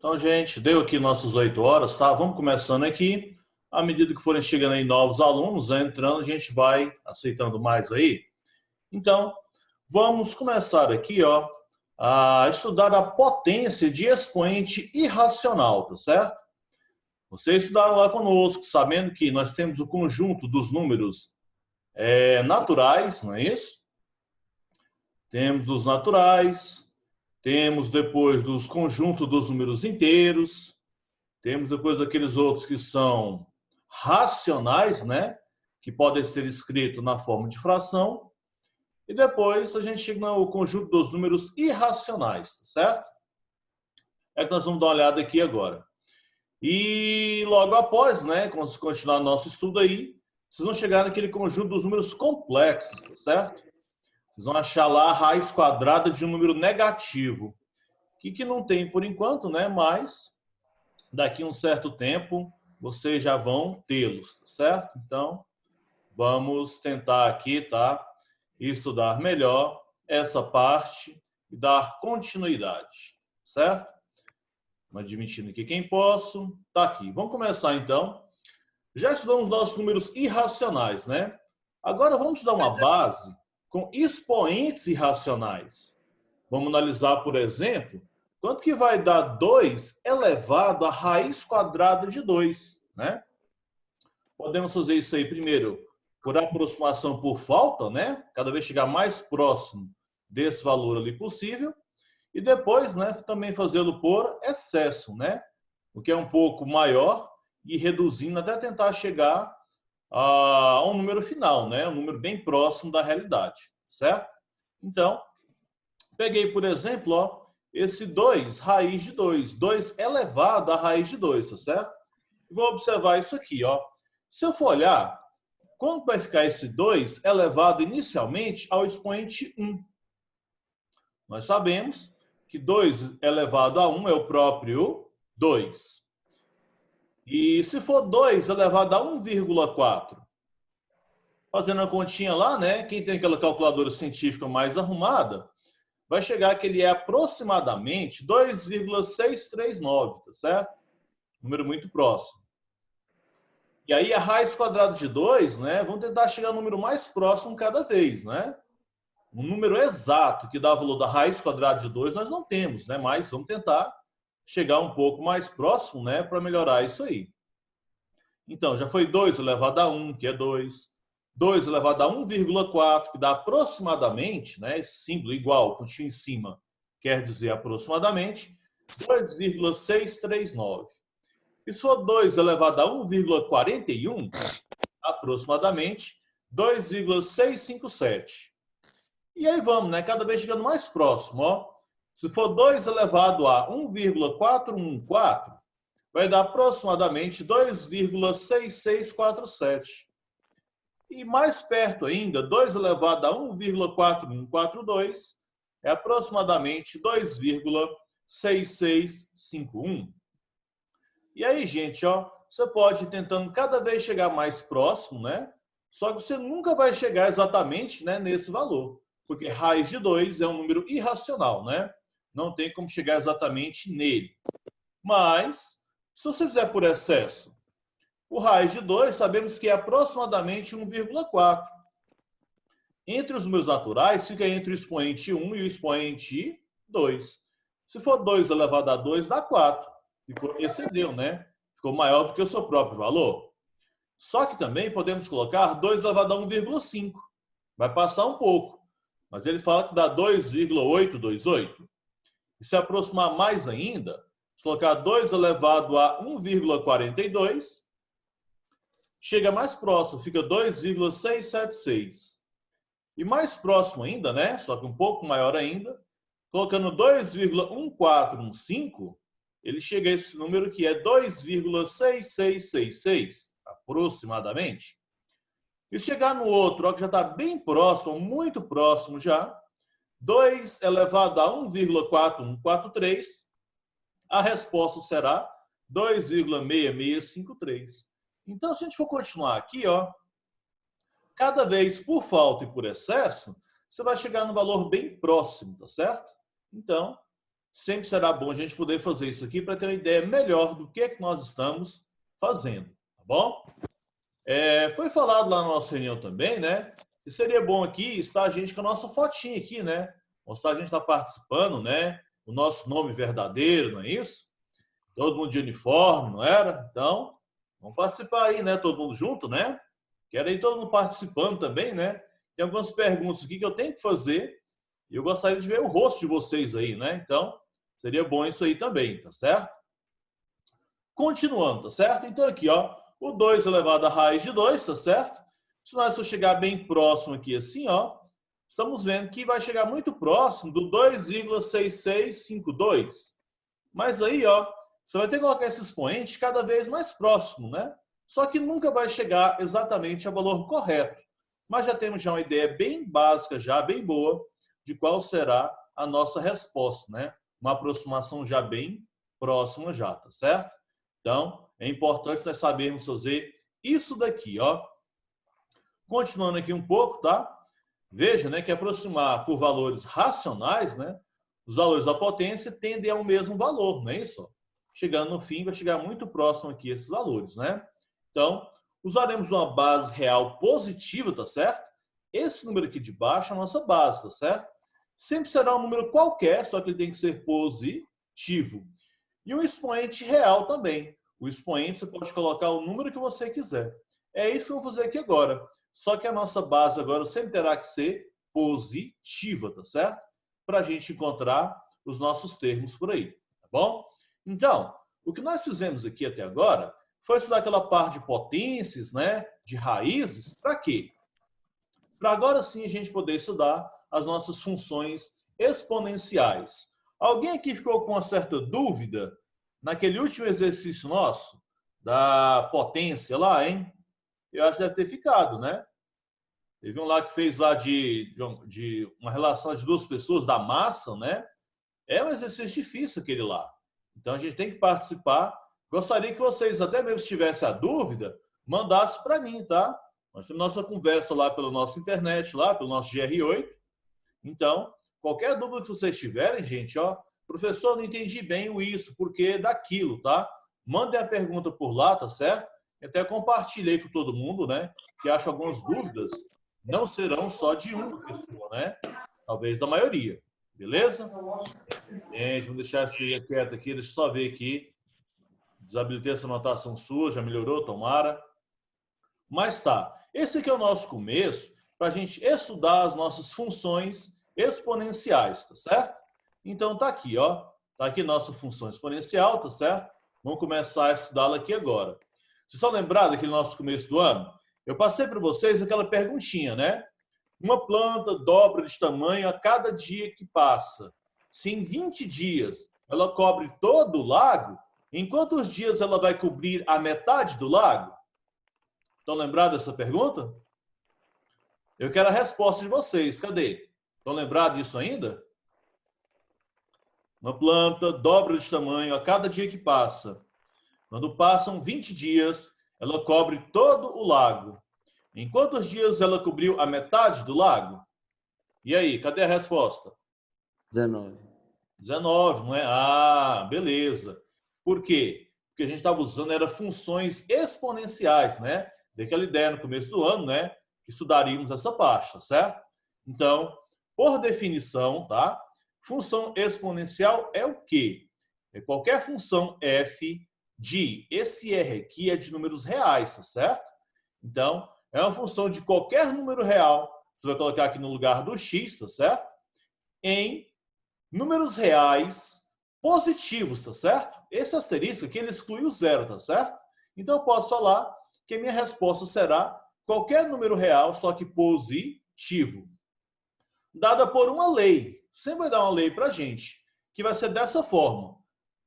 Então, gente, deu aqui nossas 8 horas, tá? Vamos começando aqui. À medida que forem chegando aí novos alunos, entrando, a gente vai aceitando mais aí. Então, vamos começar aqui, ó, a estudar a potência de expoente irracional, tá certo? Vocês estudaram lá conosco, sabendo que nós temos o conjunto dos números naturais, não é isso? Temos os naturais, temos depois dos conjuntos dos números inteiros, temos depois aqueles outros que são racionais, né? Que podem ser escritos na forma de fração. E depois a gente chega no conjunto dos números irracionais, tá certo? É que nós vamos dar uma olhada aqui agora. E logo após, né, quando continuar nosso estudo aí, vocês vão chegar naquele conjunto dos números complexos, tá certo? Vocês vão achar lá a raiz quadrada de um número negativo, que não tem por enquanto, né, mas daqui a um certo tempo vocês já vão tê-los, tá certo? Então, vamos tentar aqui, tá? Estudar melhor essa parte e dar continuidade, certo? Admitindo aqui quem posso, tá aqui. Vamos começar então. Já estudamos nossos números irracionais, né? Agora vamos dar uma base com expoentes irracionais. Vamos analisar, por exemplo, quanto que vai dar 2 elevado à raiz quadrada de 2, né? Podemos fazer isso aí primeiro por aproximação por falta, né? Cada vez chegar mais próximo desse valor ali possível. E depois, né, também fazê-lo por excesso, né? O que é um pouco maior e reduzindo até tentar chegar a um número final, né? Um número bem próximo da realidade, certo? Então, peguei, por exemplo, ó, esse 2 raiz de 2, 2 elevado à raiz de 2, tá certo? Vou observar isso aqui, ó. Se eu for olhar, quanto vai ficar esse 2 elevado inicialmente ao expoente 1? Nós sabemos que 2 elevado a 1 é o próprio 2. E se for 2 elevado a 1,4? Fazendo a continha lá, né? Quem tem aquela calculadora científica mais arrumada, vai chegar que ele é aproximadamente 2,639, tá certo? Número muito próximo. E aí a raiz quadrada de 2, né? Vamos tentar chegar ao número mais próximo cada vez, né? Um número exato que dá o valor da raiz quadrada de 2 nós não temos, né? Mas vamos tentar chegar um pouco mais próximo, né? Para melhorar isso aí. Então, já foi 2 elevado a 1, que é 2. 2 elevado a 1,4, que dá aproximadamente, né? Esse símbolo igual, pontinho em cima, quer dizer aproximadamente, 2,639. E se for 2 elevado a 1,41, aproximadamente, 2,657. E aí vamos, né? Cada vez chegando mais próximo, ó. Se for 2 elevado a 1,414, vai dar aproximadamente 2,6647. E mais perto ainda, 2 elevado a 1,4142 é aproximadamente 2,6651. E aí, gente, ó, você pode ir tentando cada vez chegar mais próximo, né? Só que você nunca vai chegar exatamente, né, nesse valor. Porque raiz de 2 é um número irracional, né? Não tem como chegar exatamente nele. Mas, se você fizer por excesso, o raiz de 2 sabemos que é aproximadamente 1,4. Entre os números naturais, fica entre o expoente 1 e o expoente 2. Se for 2 elevado a 2, dá 4. Excedeu, né? Ficou maior do que o seu próprio valor. Só que também podemos colocar 2 elevado a 1,5. Vai passar um pouco. Mas ele fala que dá 2,828. E se aproximar mais ainda, se colocar 2 elevado a 1,42, chega mais próximo, fica 2,676. E mais próximo ainda, né? Só que um pouco maior ainda, colocando 2,1415, ele chega a esse número que é 2,6666, aproximadamente. E chegar no outro, ó, que já está bem próximo, muito próximo já, 2 elevado a 1,4143, a resposta será 2,6653. Então, se a gente for continuar aqui, ó, cada vez por falta e por excesso, você vai chegar no valor bem próximo, tá certo? Então, sempre será bom a gente poder fazer isso aqui para ter uma ideia melhor do que nós estamos fazendo, tá bom? Foi falado lá na nossa reunião também, né? Que seria bom aqui estar a gente com a nossa fotinha aqui, né? Mostrar a gente está participando, né? O nosso nome verdadeiro, não é isso? Todo mundo de uniforme, não era? Então, vamos participar aí, né? Todo mundo junto, né? Quero aí todo mundo participando também, né? Tem algumas perguntas aqui que eu tenho que fazer e eu gostaria de ver o rosto de vocês aí, né? Então, seria bom isso aí também, tá certo? Continuando, tá certo? Então aqui, ó, o 2 elevado à raiz de 2, tá certo? Se nós for chegar bem próximo aqui assim, ó, estamos vendo que vai chegar muito próximo do 2,6652. Mas aí, ó, você vai ter que colocar esse expoente cada vez mais próximo, né? Só que nunca vai chegar exatamente ao valor correto. Mas já temos uma ideia bem básica, já bem boa, de qual será a nossa resposta, né? Uma aproximação já bem próxima já, tá certo? Então, é importante nós sabermos fazer isso daqui, ó. Continuando aqui um pouco, tá? Veja, né, que aproximar por valores racionais, né? Os valores da potência tendem ao mesmo valor, não é isso? Chegando no fim, vai chegar muito próximo aqui esses valores, né? Então, usaremos uma base real positiva, tá certo? Esse número aqui de baixo é a nossa base, tá certo? Sempre será um número qualquer, só que ele tem que ser positivo. E um expoente real também. O expoente você pode colocar o número que você quiser. É isso que eu vou fazer aqui agora. Só que a nossa base agora sempre terá que ser positiva, tá certo? Para a gente encontrar os nossos termos por aí, tá bom? Então, o que nós fizemos aqui até agora foi estudar aquela parte de potências, né? De raízes. Para quê? Para agora sim a gente poder estudar as nossas funções exponenciais. Alguém aqui ficou com uma certa dúvida naquele último exercício nosso da potência lá, hein? Eu acho que deve ter ficado, né? Teve um lá que fez lá de uma relação de duas pessoas da massa, né? É um exercício difícil aquele lá. Então a gente tem que participar. Gostaria que vocês, até mesmo se tivessem a dúvida, mandassem para mim, tá? Nós temos nossa conversa lá pela nossa internet, lá pelo nosso GR8. Então, qualquer dúvida que vocês tiverem, gente, ó, professor, não entendi bem o isso, porque daquilo, tá? Mandem a pergunta por lá, tá certo? Eu até compartilhei com todo mundo, né? Que acho algumas dúvidas não serão só de uma pessoa, né? Talvez da maioria. Beleza? Gente, vamos deixar esse quieto aqui, deixa eu só ver aqui. Desabilitei essa anotação sua, já melhorou, tomara. Mas tá, esse aqui é o nosso começo para a gente estudar as nossas funções exponenciais, tá certo? Então tá aqui, ó. Tá aqui nossa função exponencial, tá certo? Vamos começar a estudá-la aqui agora. Vocês estão lembrados daquele nosso começo do ano? Eu passei para vocês aquela perguntinha, né? Uma planta dobra de tamanho a cada dia que passa. Se em 20 dias ela cobre todo o lago, em quantos dias ela vai cobrir a metade do lago? Estão lembrados dessa pergunta? Eu quero a resposta de vocês. Cadê? Estão lembrados disso ainda? Uma planta dobra de tamanho a cada dia que passa. Quando passam 20 dias, ela cobre todo o lago. Em quantos dias ela cobriu a metade do lago? E aí, cadê a resposta? 19. 19, não é? Ah, beleza. Por quê? Porque a gente estava usando era funções exponenciais, né? Daquela ideia no começo do ano, né? Que estudaríamos essa parte, tá certo? Então, por definição, tá? Função exponencial é o quê? É qualquer função f de, esse r aqui é de números reais, tá certo? Então, é uma função de qualquer número real, você vai colocar aqui no lugar do x, tá certo? Em números reais positivos, tá certo? Esse asterisco aqui, ele exclui o zero, tá certo? Então, eu posso falar que a minha resposta será qualquer número real, só que positivo. Dada por uma lei. Sempre vai dar uma lei para a gente, que vai ser dessa forma.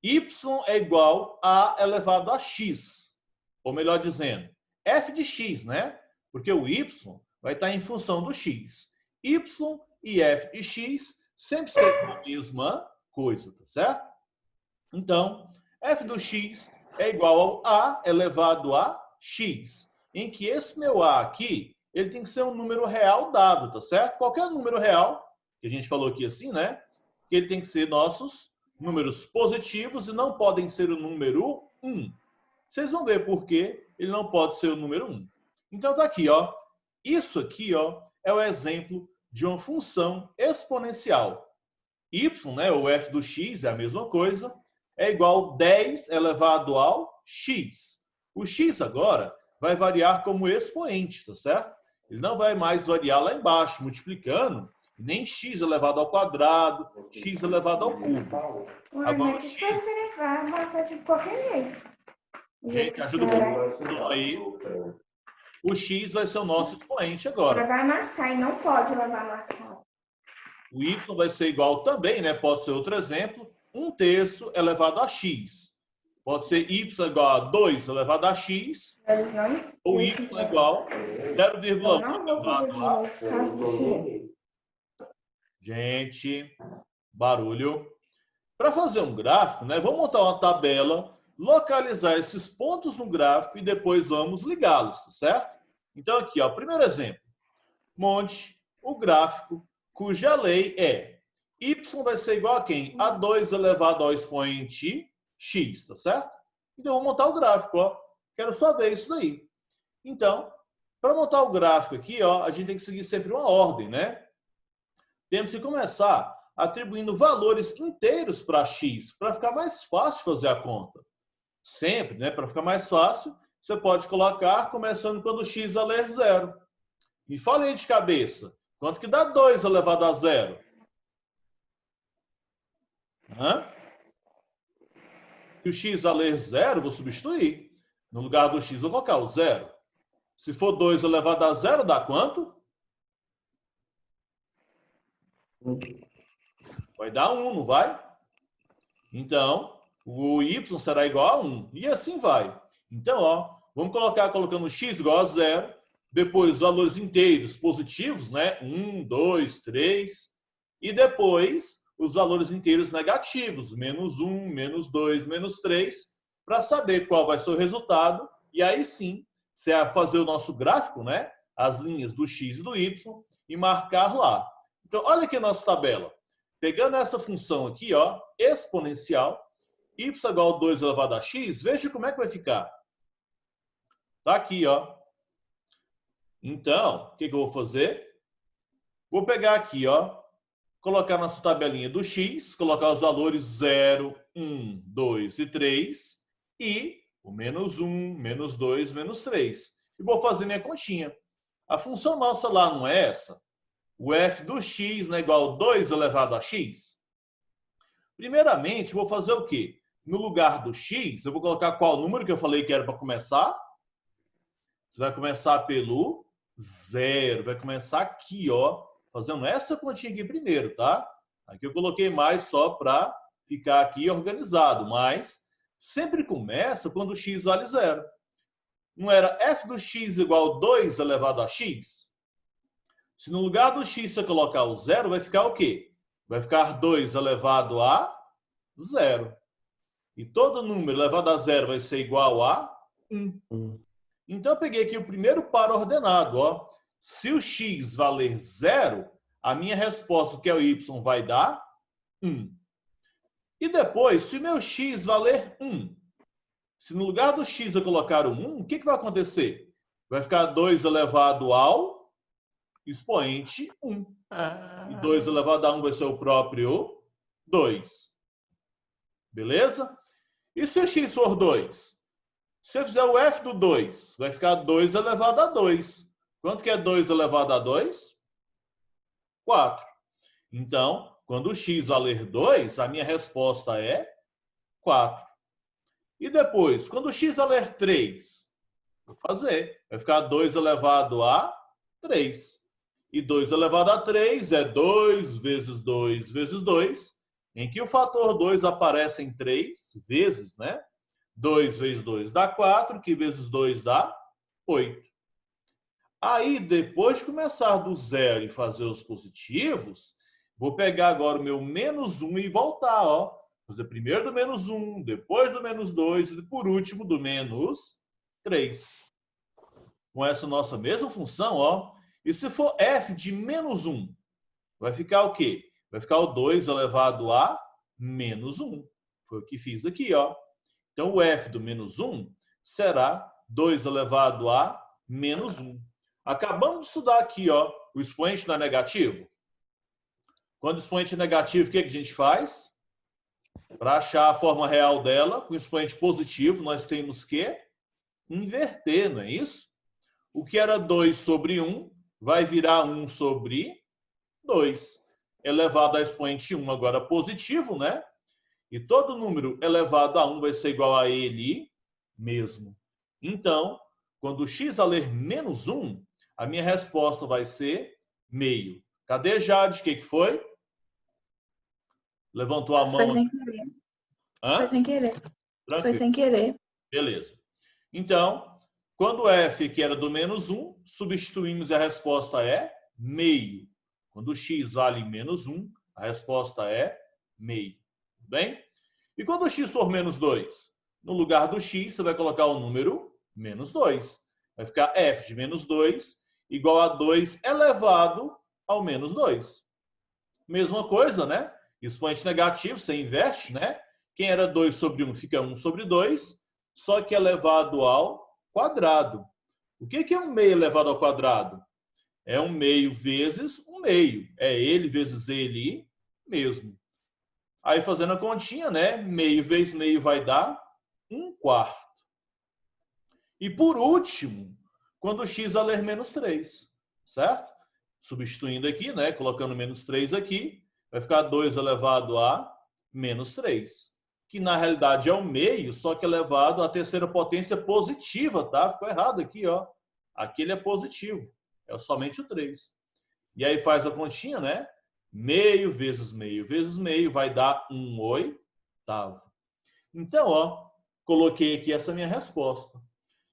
Y é igual a elevado a x. Ou melhor dizendo, f de x, né? Porque o y vai estar em função do x. Y e f de x sempre serão a mesma coisa, tá certo? Então, f do x é igual ao a elevado a x, em que esse meu a aqui, ele tem que ser um número real dado, tá certo? Qualquer número real, que a gente falou aqui assim, né? Que ele tem que ser nossos números positivos e não podem ser o número 1. Vocês vão ver por que ele não pode ser o número 1. Então tá aqui, ó. Isso aqui, ó, é o exemplo de uma função exponencial. Y, né, o f do x é a mesma coisa, é igual a 10 elevado ao x. O x agora vai variar como expoente, tá certo? Ele não vai mais variar lá embaixo, multiplicando, nem x elevado ao quadrado, x elevado ao cubo. Agora o x... Vai amassar de qualquer jeito. Gente, ajuda muito aí. O x vai ser o nosso expoente agora. Vai amassar e não pode levar amassado. O y vai ser igual também, né? Pode ser outro exemplo, 1/3 elevado a x. Pode ser y igual a 2 elevado a x. Ou y igual a 0,1 elevado a... Gente, barulho. Para fazer um gráfico, né? Vamos montar uma tabela, localizar esses pontos no gráfico e depois vamos ligá-los, tá certo? Então aqui, ó, primeiro exemplo. Monte o gráfico cuja lei é y vai ser igual a quem? A 2 elevado ao expoente x, tá certo? Então, eu vou montar o gráfico, ó. Quero só ver isso daí. Então, para montar o gráfico aqui, ó, a gente tem que seguir sempre uma ordem, né? Temos que começar atribuindo valores inteiros para x, para ficar mais fácil fazer a conta. Sempre, né? Para ficar mais fácil, você pode colocar começando quando x valer 0. Me fala aí de cabeça. Quanto que dá 2 elevado a 0? Se o x valer 0, vou substituir. No lugar do x, vou colocar o 0. Se for 2 elevado a 0, dá quanto? Vai dar 1, não vai? Então, o y será igual a 1. E assim vai. Então, ó, vamos colocar colocando x igual a 0. Depois, os valores inteiros positivos, né? 1, 2, 3. E depois, os valores inteiros negativos. Menos 1, menos 2, menos 3. Para saber qual vai ser o resultado. E aí sim, você vai fazer o nosso gráfico, né? As linhas do x e do y. E marcar lá. Então, olha aqui a nossa tabela. Pegando essa função aqui, ó, exponencial. Y igual a 2 elevado a x. Veja como é que vai ficar. Tá aqui, ó. Então, o que eu vou fazer? Vou pegar aqui, ó, colocar nossa tabelinha do x, colocar os valores 0, 1, 2 e 3 e o menos 1, menos 2, menos 3. E vou fazer minha continha. A função nossa lá não é essa? O f do x não é igual a 2 elevado a x? Primeiramente, vou fazer o quê? No lugar do x, eu vou colocar qual número que eu falei que era para começar? Você vai começar pelo 0. Vai começar aqui, ó, fazendo essa continha aqui primeiro, tá? Aqui eu coloquei mais só para ficar aqui organizado, mas sempre começa quando o x vale 0. Não era f do x igual a 2 elevado a x? Se no lugar do x você colocar o 0, vai ficar o quê? Vai ficar 2 elevado a 0. E todo número elevado a 0 vai ser igual a 1. Então, eu peguei aqui o primeiro par ordenado. Ó. Se o x valer 0, a minha resposta, que é o y, vai dar 1. E depois, se o meu x valer 1, se no lugar do x eu colocar o 1, o que vai acontecer? Vai ficar 2 elevado ao expoente 1. E 2 elevado a 1 vai ser o próprio 2. Beleza? E se o x for 2? Se eu fizer o f do 2, vai ficar 2 elevado a 2. Quanto que é 2 elevado a 2? 4. Então, quando o x valer 2, a minha resposta é 4. E depois, quando o x valer 3, vou fazer. Vai ficar 2 elevado a 3. E 2 elevado a 3 é 2 vezes 2 vezes 2, em que o fator 2 aparece em 3 vezes, né? 2 vezes 2 dá 4, que vezes 2 dá 8. Aí, depois de começar do zero e fazer os positivos, vou pegar agora o meu menos 1 e voltar, ó. Fazer primeiro do menos 1, depois do menos 2 e por último do menos 3. Com essa nossa mesma função, ó. E se for f de menos 1, vai ficar o quê? Vai ficar o 2 elevado a menos 1. Foi o que fiz aqui, ó. Então, o f do menos 1 será 2 elevado a menos 1. Acabamos de estudar aqui, ó, o expoente não é negativo. Quando o expoente é negativo, o que a gente faz? Para achar a forma real dela, com o expoente positivo, nós temos que inverter, não é isso? O que era 2 sobre 1 vai virar 1 sobre 2. Elevado a expoente 1 agora positivo, né? E todo número elevado a 1 vai ser igual a ele mesmo. Então, quando x valer menos 1, a minha resposta vai ser meio. Cadê Jade? O que foi? Levantou a mão. Foi sem querer. Hã? Foi sem querer. Tranquilo. Foi sem querer. Beleza. Então, quando f, que era do menos 1, substituímos e a resposta é meio. Quando x vale menos 1, a resposta é meio. Tudo bem? E quando o x for menos 2? No lugar do x, você vai colocar o número menos 2. Vai ficar f de menos 2 igual a 2 elevado ao menos 2. Mesma coisa, né? Expoente negativo, você inverte, né? Quem era 2 sobre 1 fica 1 sobre 2, só que elevado ao quadrado. O que é um meio elevado ao quadrado? É um meio vezes um meio. É ele vezes ele mesmo. Aí, fazendo a continha, né? Meio vezes meio vai dar 1/4. E, por último, quando x valer menos 3, certo? Substituindo aqui, né? Colocando menos 3 aqui, vai ficar 2 elevado a menos 3. Que, na realidade, é um meio, só que elevado à terceira potência positiva, tá? Ficou errado aqui, ó. Aqui ele é positivo. É somente o 3. E aí faz a continha, né? Meio vezes meio vai dar 1/8. Então, ó, coloquei aqui essa minha resposta.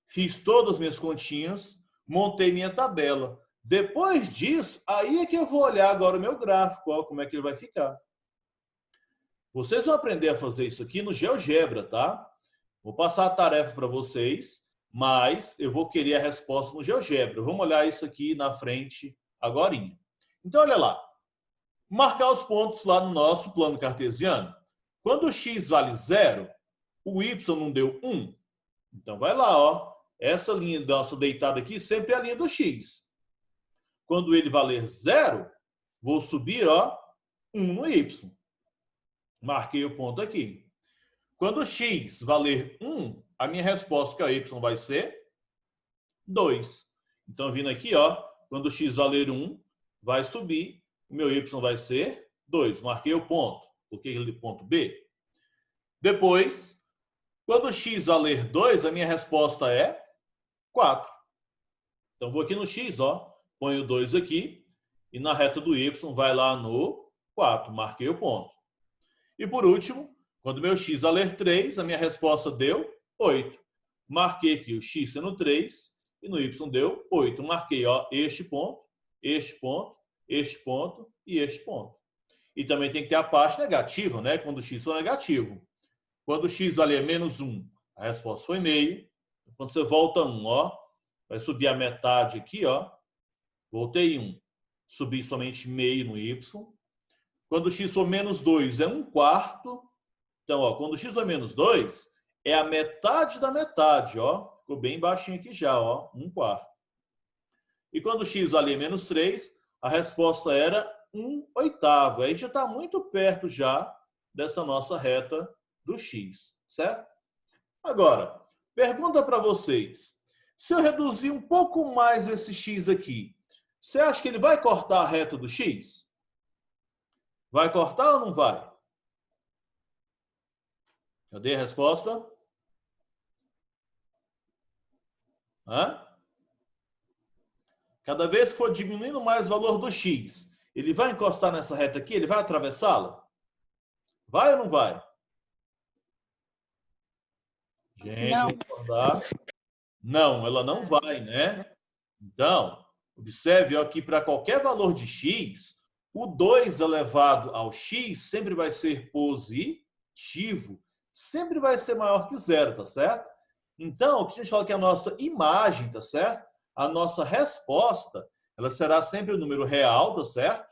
Fiz todas as minhas continhas, montei minha tabela. Depois disso, aí é que eu vou olhar agora o meu gráfico, ó, como é que ele vai ficar. Vocês vão aprender a fazer isso aqui no GeoGebra, tá? Vou passar a tarefa para vocês, mas eu vou querer a resposta no GeoGebra. Vamos olhar isso aqui na frente agorinha. Então, olha lá. Marcar os pontos lá no nosso plano cartesiano. Quando o x vale 0, o y não deu 1. Então, vai lá, ó. Essa linha nossa deitada aqui sempre é a linha do x. Quando ele valer 0, vou subir, ó, 1 no y. Marquei o ponto aqui. Quando o x valer 1, a minha resposta, que é o y, vai ser 2. Então, vindo aqui, ó, quando o x valer 1, vai subir. O meu y vai ser 2. Marquei o ponto. Coloquei ele ponto B. Depois, quando x valer 2, a minha resposta é 4. Então, vou aqui no x, ó, ponho 2 aqui, e na reta do y vai lá no 4. Marquei o ponto. E por último, quando meu x valer 3, a minha resposta deu 8. Marquei aqui o x sendo 3, e no y deu 8. Marquei, ó, este ponto, este ponto, este ponto e este ponto. E também tem que ter a parte negativa, né? Quando o x for negativo. Quando o x valer menos 1, a resposta foi meio. Quando você volta 1, ó, vai subir a metade aqui, ó. Voltei 1. Subi somente meio no y. Quando o x for menos 2, é 1/4. Então, ó, quando o x for menos 2, é a metade da metade, ó. Ficou bem baixinho aqui já, ó, 1/4. E quando o x valer menos 3, a resposta era 1/8. Aí já está muito perto já dessa nossa reta do x, certo? Agora, pergunta para vocês. Se eu reduzir um pouco mais esse x aqui, você acha que ele vai cortar a reta do x? Vai cortar ou não vai? Cadê a resposta? Hã? Cada vez que for diminuindo mais o valor do x, ele vai encostar nessa reta aqui? Ele vai atravessá-la? Vai ou não vai? Gente, Não. recordar. Não, ela não vai, né? Então, observe aqui para qualquer valor de x, o 2 elevado ao x sempre vai ser positivo. Sempre vai ser maior que 0, tá certo? Então, o que a gente fala que é a nossa imagem, tá certo? A nossa resposta, ela será sempre o número real, tá certo?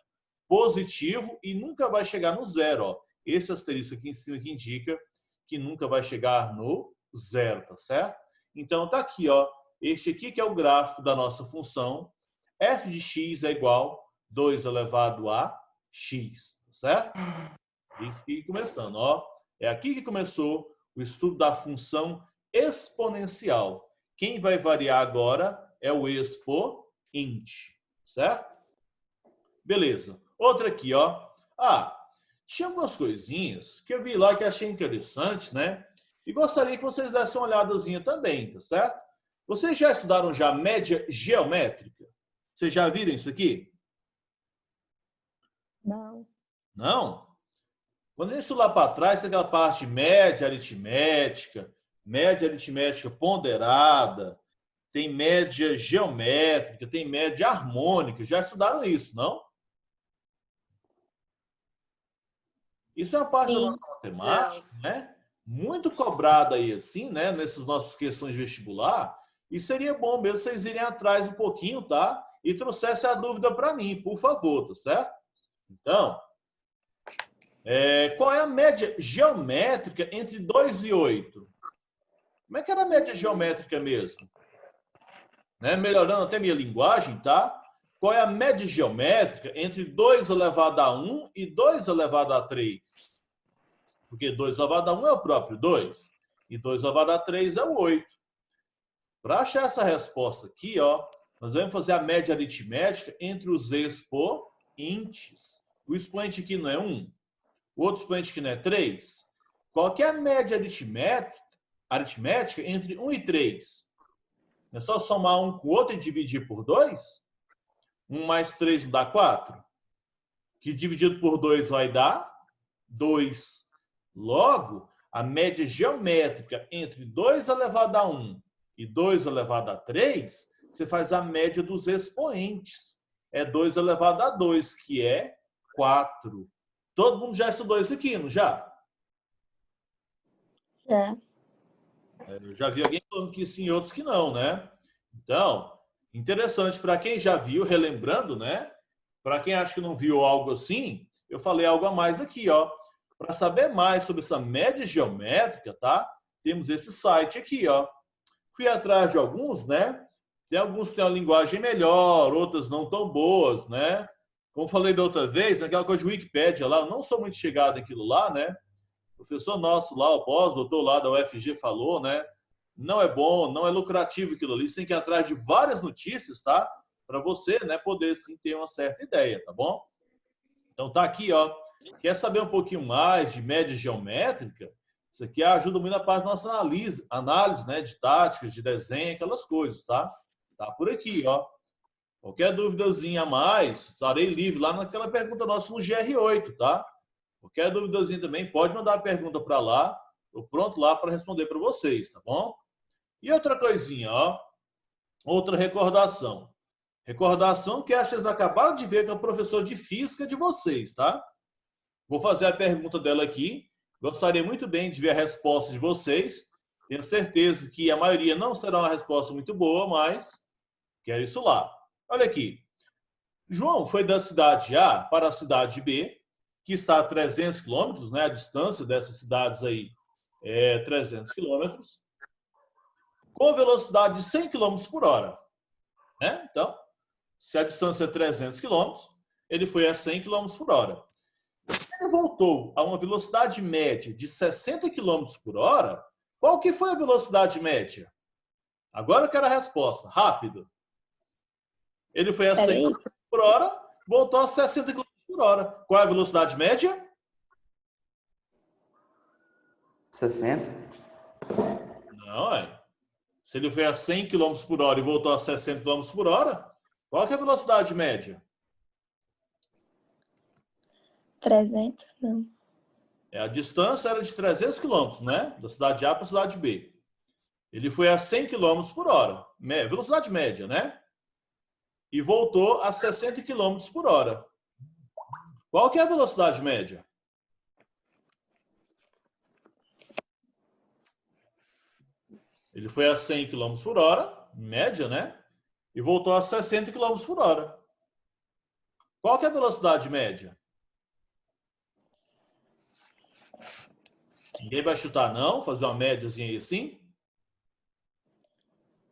Positivo e nunca vai chegar no 0, ó. esse asterisco aqui em cima que indica que nunca vai chegar no zero, tá certo? Então, tá aqui, ó, este aqui que é o gráfico da nossa função, f de x é igual a 2 elevado a x, tá certo? E aqui começando, ó, é aqui que começou o estudo da função exponencial. Quem vai variar agora é o expoente, certo? Beleza. Outra aqui, ó. Ah, tinha algumas coisinhas que eu vi lá que achei interessantes, né? E gostaria que vocês dessem uma olhadazinha também, tá certo? Vocês já estudaram já média geométrica? Vocês já viram isso aqui? Não. Não? Quando a gente estuda lá para trás, tem aquela parte média aritmética ponderada, tem média geométrica, tem média harmônica. Já estudaram isso, não? Isso é uma parte da Sim. nossa matemática, né? Muito cobrada aí, assim, né? Nessas nossas questões de vestibular. E seria bom mesmo vocês irem atrás um pouquinho, tá? E trouxessem a dúvida para mim, por favor, tá certo? Então, qual é a média geométrica entre 2 e 8? Como é que era a média geométrica mesmo? Né? Melhorando até minha linguagem, tá? Qual é a média geométrica entre 2 elevado a 1 e 2 elevado a 3? Porque 2 elevado a 1 é o próprio 2. E 2 elevado a 3 é o 8. Para achar essa resposta aqui, ó, nós vamos fazer a média aritmética entre os expoentes. O expoente aqui não é 1. O outro expoente aqui não é 3. Qual que é a média aritmética entre 1 e 3? É só somar um com o outro e dividir por 2? 1 mais 3 não dá 4? Que dividido por 2 vai dar 2. Logo, a média geométrica entre 2 elevado a 1 e 2 elevado a 3, você faz a média dos expoentes. É 2 elevado a 2, que é 4. Todo mundo já estudou isso aqui, não já? É. Eu já vi alguém falando que sim e outros que não, né? Então, interessante para quem já viu, relembrando, né? Para quem acha que não viu algo assim, eu falei algo a mais aqui, ó. Para saber mais sobre essa média geométrica, tá? Temos esse site aqui, ó. Fui atrás de alguns, né? Tem alguns que têm uma linguagem melhor, outras não tão boas, né? Como falei da outra vez, aquela coisa de Wikipédia lá, eu não sou muito chegado naquilo lá, né? O professor nosso lá, o pós-doutor lá da UFG falou, né? Não é bom, não é lucrativo aquilo ali. Você tem que ir atrás de várias notícias, tá? Para você, né, poder sim ter uma certa ideia, tá bom? Então tá aqui, ó. Quer saber um pouquinho mais de média geométrica? Isso aqui ajuda muito na parte da nossa análise, né, de táticas, de desenho, aquelas coisas, tá? Tá por aqui, ó. Qualquer duvidazinha a mais, estarei livre lá naquela pergunta nossa no GR8, tá? Qualquer duvidazinha também, pode mandar a pergunta para lá. Estou pronto lá para responder para vocês, tá bom? E outra coisinha, ó. Outra recordação. Recordação que acho que vocês acabaram de ver com a professora de física de vocês, tá? Vou fazer a pergunta dela aqui. Gostaria muito bem de ver a resposta de vocês. Tenho certeza que a maioria não será uma resposta muito boa, mas quero isso lá. Olha aqui. João foi da cidade A para a cidade B, que está a 300 quilômetros, né? A distância dessas cidades aí é 300 quilômetros, com velocidade de 100 quilômetros por hora. Né? Então, se a distância é 300 quilômetros, ele foi a 100 quilômetros por hora. Se ele voltou a uma velocidade média de 60 quilômetros por hora, qual que foi a velocidade média? Agora eu quero a resposta, rápido. Ele foi a 100 km por hora, voltou a 60 km por hora. Qual é a velocidade média? 60? Não, é. Se ele foi a 100 km por hora e voltou a 60 km por hora, qual que é a velocidade média? 300, não. A distância era de 300 km, né? Da cidade A para a cidade B. Ele foi a 100 km por hora. Velocidade média, né? E voltou a 60 km por hora. Qual que é a velocidade média? Ele foi a 100 km por hora, média, né? E voltou a 60 km por hora. Qual que é a velocidade média? Ninguém vai chutar, não? Fazer uma médiazinha aí assim?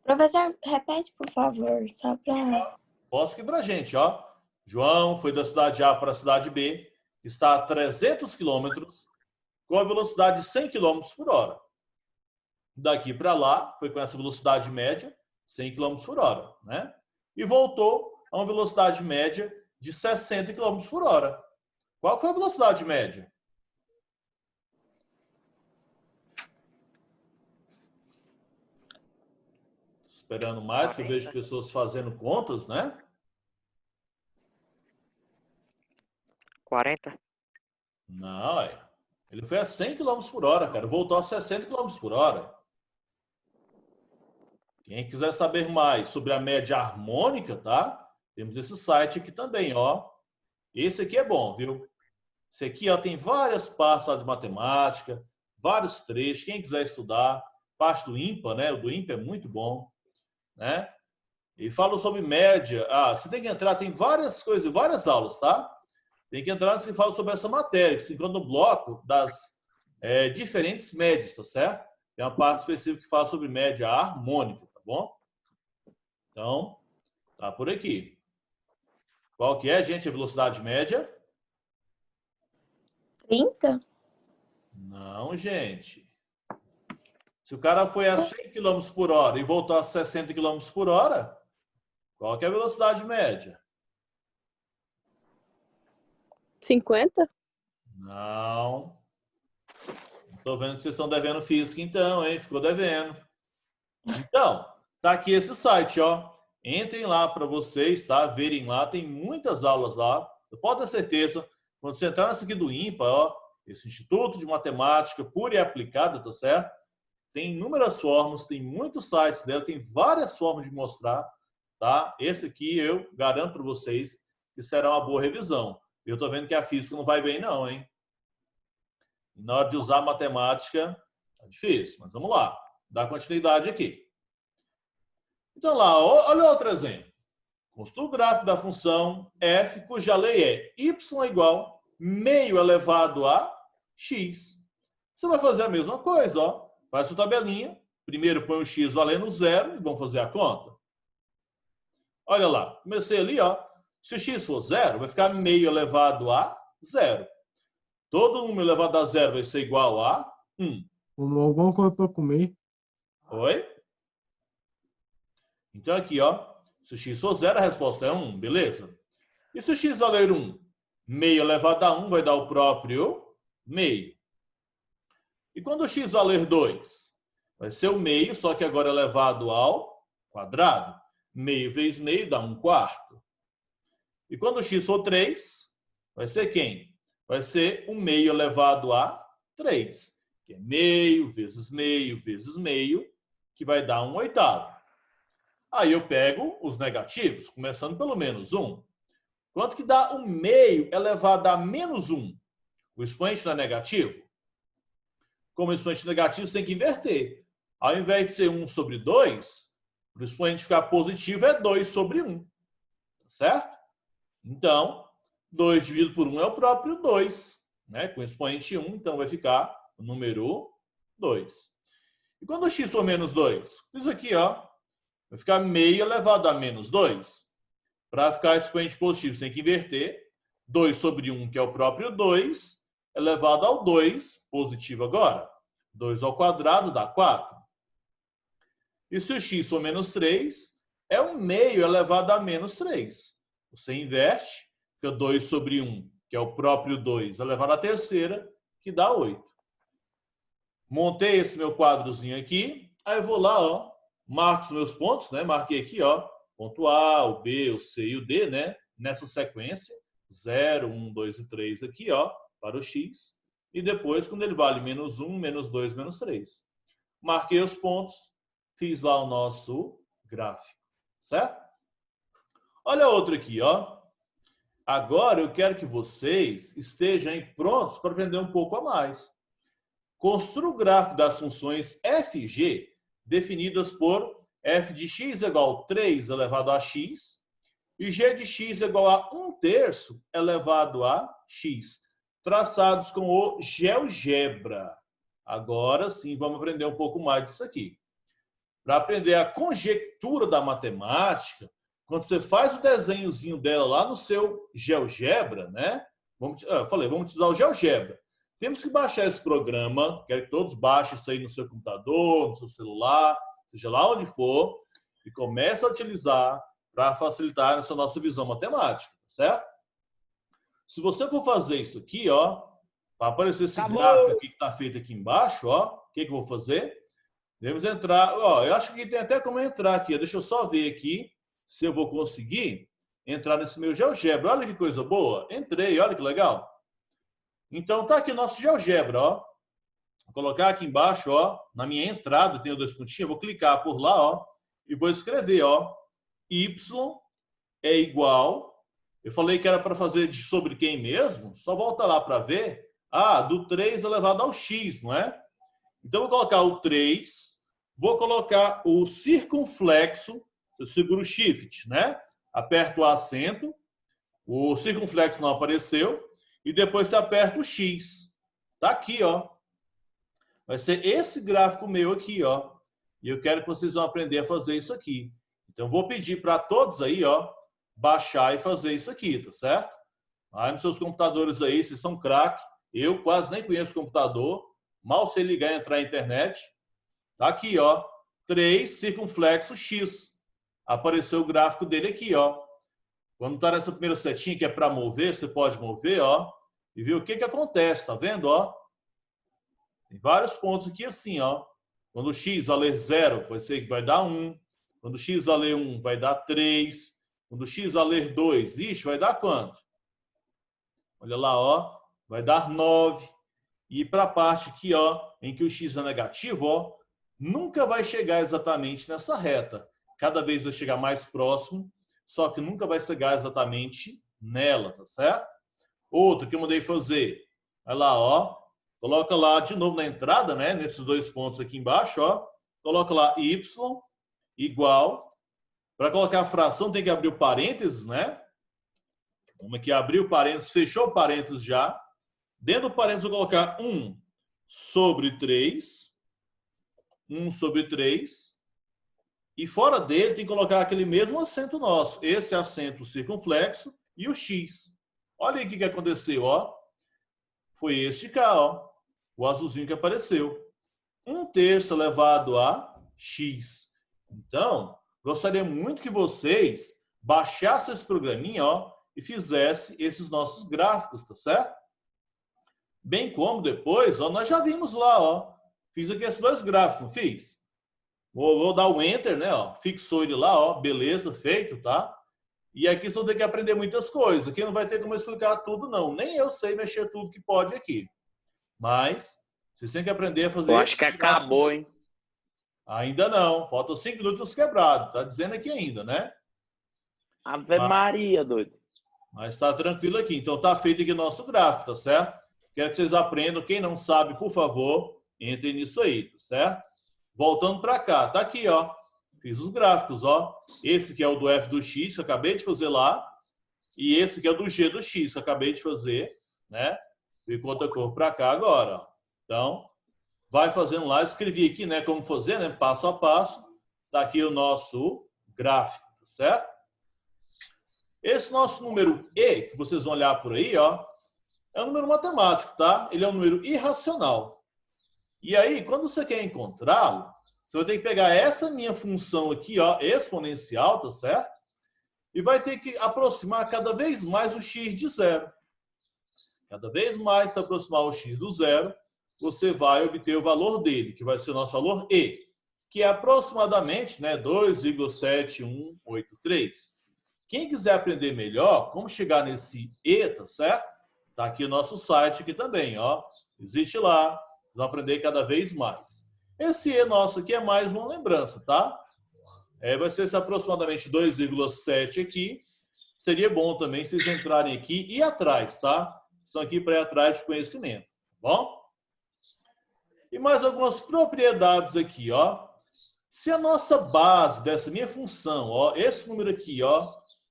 Professor, repete, por favor, só para... Posso aqui pra gente, ó. João foi da cidade A para a cidade B, está a 300 quilômetros, com a velocidade de 100 quilômetros por hora. Daqui para lá, foi com essa velocidade média, 100 quilômetros por hora, né? E voltou a uma velocidade média de 60 quilômetros por hora. Qual foi a velocidade média? Esperando mais, que eu vejo pessoas fazendo contas, né? 40. Não, ele foi a 100 quilômetros por hora, cara. Voltou a 60 quilômetros por hora. Quem quiser saber mais sobre a média harmônica, tá? Temos esse site aqui também, ó. Esse aqui é bom, viu? Esse aqui, ó, tem várias partes lá de matemática, vários trechos. Quem quiser estudar, parte do IMPA, né? O do IMPA é muito bom, né? E fala sobre média. Ah, você tem que entrar, tem várias coisas, várias aulas, tá? Tem que entrar e fala sobre essa matéria, que se encontra no bloco das diferentes médias, tá certo? Tem uma parte específica que fala sobre média harmônica, tá bom? Então, tá por aqui. Qual que é, gente, a velocidade média? 30? Não, gente. Se o cara foi a 100 km por hora e voltou a 60 km por hora, qual que é a velocidade média? 50? Não. Estou vendo que vocês estão devendo física então, hein? Ficou devendo. Então, tá aqui esse site, ó. Entrem lá para vocês, tá? Verem lá, tem muitas aulas lá. Eu posso ter certeza, quando você entrar nessa aqui do IMPA, ó, esse Instituto de Matemática Pura e Aplicada, tá certo? Tem inúmeras formas, tem muitos sites dela, tem várias formas de mostrar, tá? Esse aqui eu garanto para vocês que será uma boa revisão. Eu tô vendo que a física não vai bem não, hein? E na hora de usar a matemática, é difícil, mas vamos lá. Dá continuidade aqui. Então lá, olha outro exemplo. Construa o gráfico da função f, cuja lei é y é igual meio elevado a x. Você vai fazer a mesma coisa, ó. Faz sua tabelinha. Primeiro põe o x valendo 0 e vamos fazer a conta. Olha lá, comecei ali, ó. Se o x for 0, vai ficar meio elevado a 0. Todo número elevado a 0 vai ser igual a 1. Alguma coisa para comer? Oi? Então aqui, ó. Se o x for 0, a resposta é 1, beleza? E se o x valer 1? Meio elevado a 1 vai dar o próprio meio. E quando o x valer 2? Vai ser o meio, só que agora elevado ao quadrado. Meio vezes meio dá 1/4. E quando o x for 3, vai ser quem? Vai ser o meio elevado a 3. Que é meio vezes meio, que vai dar 1/8. Aí eu pego os negativos, começando pelo menos 1. Quanto que dá o meio elevado a menos 1? O expoente não é negativo? Como o expoente negativo, você tem que inverter. Ao invés de ser 1 sobre 2, para o expoente ficar positivo é 2 sobre 1. Tá certo? Então, 2 dividido por 1 é o próprio 2. Né? Com expoente 1, então vai ficar o número 2. E quando o x for menos 2? Isso aqui, ó. Vai ficar meio elevado a menos 2. Para ficar expoente positivo, você tem que inverter. 2 sobre 1, que é o próprio 2, elevado ao 2, positivo agora. 2 ao quadrado dá 4. E se o x for menos 3, é um meio elevado a menos 3. Você inverte, fica 2 sobre 1, que é o próprio 2, elevado à terceira, que dá 8. Montei esse meu quadrozinho aqui, aí eu vou lá, ó, marco os meus pontos, né? Marquei aqui, ó, ponto A, o B, o C e o D, né? Nessa sequência, 0, 1, 2 e 3 aqui, ó, para o x. E depois, quando ele vale menos 1, menos 2, menos 3. Marquei os pontos, fiz lá o nosso gráfico, certo? Olha outro aqui, ó. Agora eu quero que vocês estejam aí prontos para aprender um pouco a mais. Construa o gráfico das funções f e g definidas por f de x igual a 3 elevado a x e g de x igual a 1/3 elevado a x. traçados com o GeoGebra. Agora sim, vamos aprender um pouco mais disso aqui. Para aprender a conjectura da matemática, quando você faz o desenhozinho dela lá no seu GeoGebra, né? Vamos utilizar o GeoGebra. Temos que baixar esse programa, quero que todos baixem isso aí no seu computador, no seu celular, seja lá onde for, e comece a utilizar para facilitar essa nossa visão matemática, certo? Se você for fazer isso aqui, ó, vai aparecer esse gráfico aqui que está feito aqui embaixo, ó, o que eu vou fazer? Devemos entrar, ó, eu acho que tem até como entrar aqui, deixa eu só ver aqui se eu vou conseguir entrar nesse meu GeoGebra. Olha que coisa boa, entrei, olha que legal. Então tá aqui o nosso GeoGebra, ó. Vou colocar aqui embaixo, ó, na minha entrada, tem dois pontinhos, vou clicar por lá, ó, e vou escrever, ó, y é igual, eu falei que era para fazer sobre quem mesmo, só volta lá para ver, do 3 elevado ao x, não é? Então, vou colocar o 3, vou colocar o circunflexo, eu seguro o Shift, né? Aperto o acento, o circunflexo não apareceu, e depois você aperta o X. Tá aqui, ó. Vai ser esse gráfico meu aqui, ó. E eu quero que vocês vão aprender a fazer isso aqui. Então, vou pedir para todos aí, ó, baixar e fazer isso aqui, tá certo? Aí nos seus computadores aí, vocês são craque. Eu quase nem conheço computador. Mal sei ligar e entrar na internet. Tá aqui, ó. 3 circunflexo X. Apareceu o gráfico dele aqui, ó. Quando tá nessa primeira setinha que é para mover, você pode mover, ó. E ver o que acontece, tá vendo, ó? Tem vários pontos aqui assim, ó. Quando o X valer 0, vai dar 1. Quando o X valer 1, vai dar 3. Quando o X valer 2, ixi, vai dar quanto? Olha lá, ó. Vai dar 9. E para a parte aqui, ó, em que o X é negativo, ó, nunca vai chegar exatamente nessa reta. Cada vez vai chegar mais próximo, só que nunca vai chegar exatamente nela, tá certo? Outra que eu mandei fazer. Olha lá, ó. Coloca lá de novo na entrada, né? Nesses dois pontos aqui embaixo, ó. Coloca lá y igual. Para colocar a fração tem que abrir o parênteses, né? Vamos aqui abrir o parênteses, fechou o parênteses já. Dentro do parênteses, eu vou colocar 1 sobre 3. 1 sobre 3. E fora dele, tem que colocar aquele mesmo acento nosso. Esse acento circunflexo e o X. Olha aí o que aconteceu, ó. Foi este cá, ó. O azulzinho que apareceu. 1/3 elevado a X. Então, gostaria muito que vocês baixassem esse programinha, ó, e fizessem esses nossos gráficos, tá certo? Bem como depois, ó, nós já vimos lá, ó. Fiz aqui esses dois gráficos, não fiz? Vou dar o Enter, né? Ó, fixou ele lá, ó. Beleza, feito, tá? E aqui você vai ter que aprender muitas coisas. Aqui não vai ter como explicar tudo, não. Nem eu sei mexer tudo que pode aqui. Mas vocês têm que aprender a fazer... Eu acho que acabou, hein? Ainda não. Faltam 5 minutos quebrados. Tá dizendo aqui ainda, né? Ave Maria, doido. Mas tá tranquilo aqui. Então tá feito aqui o nosso gráfico, tá certo? Quero que vocês aprendam. Quem não sabe, por favor, entrem nisso aí, tá certo? Voltando para cá. Tá aqui, ó. Fiz os gráficos, ó. Esse que é o do f do x, que eu acabei de fazer lá. E esse que é o do g do x, que eu acabei de fazer, né? Ficou outra cor para cá agora, ó. Então, vai fazendo lá. Escrevi aqui, né, como fazer, né? Passo a passo. Tá aqui o nosso gráfico, tá certo? Esse nosso número E, que vocês vão olhar por aí, ó, é um número matemático, tá? Ele é um número irracional. E aí, quando você quer encontrá-lo, você vai ter que pegar essa minha função aqui, ó, exponencial, tá certo? E vai ter que aproximar cada vez mais o x de zero. Cada vez mais se aproximar o x do zero, você vai obter o valor dele, que vai ser o nosso valor E, que é aproximadamente, né, 2,7183. Quem quiser aprender melhor como chegar nesse E, tá certo? Tá aqui o nosso site aqui também, ó. Existe lá. Vocês vão aprender cada vez mais. Esse E nosso aqui é mais uma lembrança, tá? Vai ser esse aproximadamente 2,7 aqui. Seria bom também vocês entrarem aqui e atrás, tá? Estão aqui para ir atrás de conhecimento, tá bom? E mais algumas propriedades aqui, ó. Se a nossa base dessa minha função, ó, esse número aqui, ó,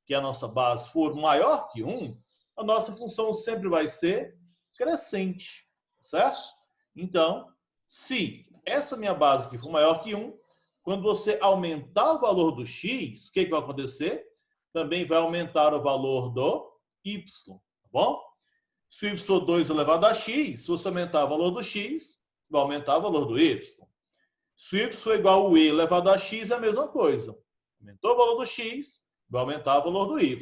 que é a nossa base, for maior que 1, a nossa função sempre vai ser crescente, certo? Então, se essa minha base aqui for maior que 1, quando você aumentar o valor do x, o que vai acontecer? Também vai aumentar o valor do y, tá bom? Se o y2 elevado a x, se você aumentar o valor do x, vai aumentar o valor do y. Se o y for igual ao e elevado a x, é a mesma coisa. Aumentou o valor do x, vai aumentar o valor do y.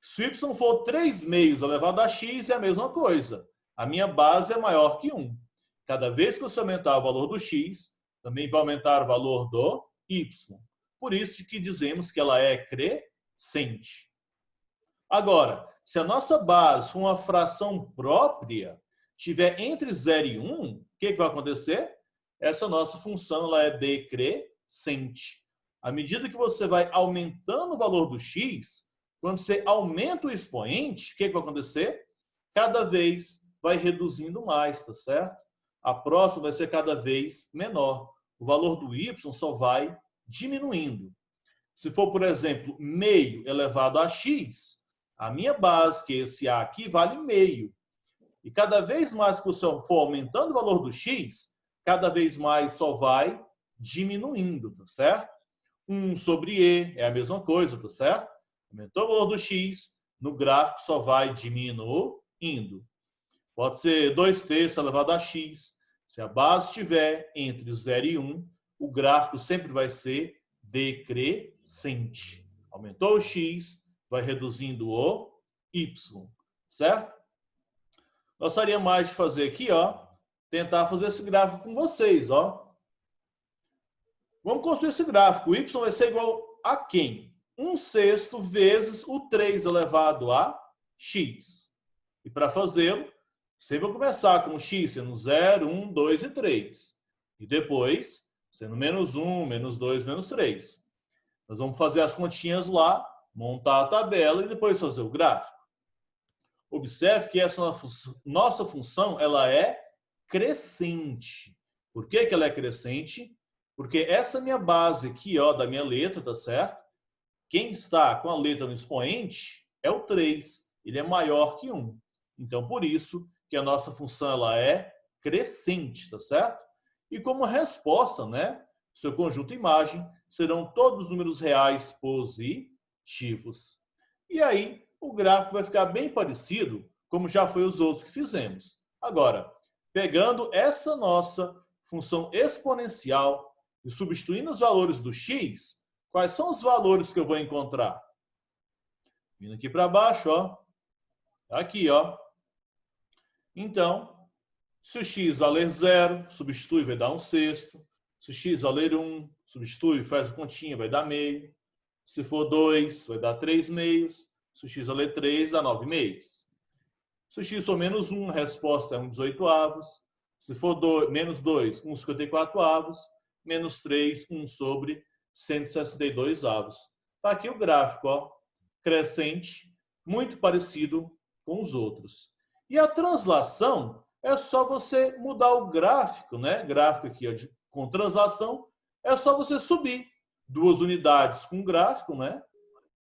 Se o y for 3 meios elevado a x, é a mesma coisa. A minha base é maior que 1. Cada vez que você aumentar o valor do x, também vai aumentar o valor do y. Por isso que dizemos que ela é crescente. Agora, se a nossa base for uma fração própria, tiver entre 0 e 1, o que vai acontecer? Essa nossa função ela é decrescente. À medida que você vai aumentando o valor do x, quando você aumenta o expoente, o que vai acontecer? Cada vez vai reduzindo mais, tá certo? A próxima vai ser cada vez menor. O valor do y só vai diminuindo. Se for, por exemplo, meio elevado a x, a minha base, que é esse a aqui, vale meio. E cada vez mais que você for aumentando o valor do x, cada vez mais só vai diminuindo, tá certo? 1 sobre e é a mesma coisa, tá certo? Aumentou o valor do x, no gráfico só vai diminuindo. Pode ser 2/3 elevado a x. Se a base estiver entre 0 e 1, o gráfico sempre vai ser decrescente. Aumentou o x, vai reduzindo o y, certo? Gostaria mais de fazer aqui, ó, tentar fazer esse gráfico com vocês, ó. Vamos construir esse gráfico. O y vai ser igual a quem? 1/6 vezes o 3 elevado a x. E para fazê-lo, sempre vou começar com o x sendo 0, 1, 2 e 3. E depois, sendo menos 1, menos 2, menos 3. Nós vamos fazer as continhas lá, montar a tabela e depois fazer o gráfico. Observe que essa nossa função ela é crescente. Por que ela é crescente? Porque essa minha base aqui, ó, da minha letra, tá certo? Quem está com a letra no expoente é o 3. Ele é maior que 1. Então, por isso que a nossa função ela é crescente, tá certo? E como resposta, né, seu conjunto imagem serão todos os números reais positivos. E aí, o gráfico vai ficar bem parecido como já foi os outros que fizemos. Agora, pegando essa nossa função exponencial e substituindo os valores do x, quais são os valores que eu vou encontrar? Vindo aqui para baixo, ó. Aqui, ó. Então, se o x valer 0, substitui, vai dar 1/6. Se o x valer 1, substitui, faz a continha, vai dar meio. Se for 2, vai dar 3 meios. Se o x valer 3, dá 9 meios. Se o x for menos 1, a resposta é 1/18. Se for menos 2, 1/54. Menos 3, 1 sobre 162. Está aqui o gráfico, ó, crescente, muito parecido com os outros. E a translação é só você mudar o gráfico, né? Gráfico aqui, ó, com translação, é só você subir 2 unidades com gráfico, né?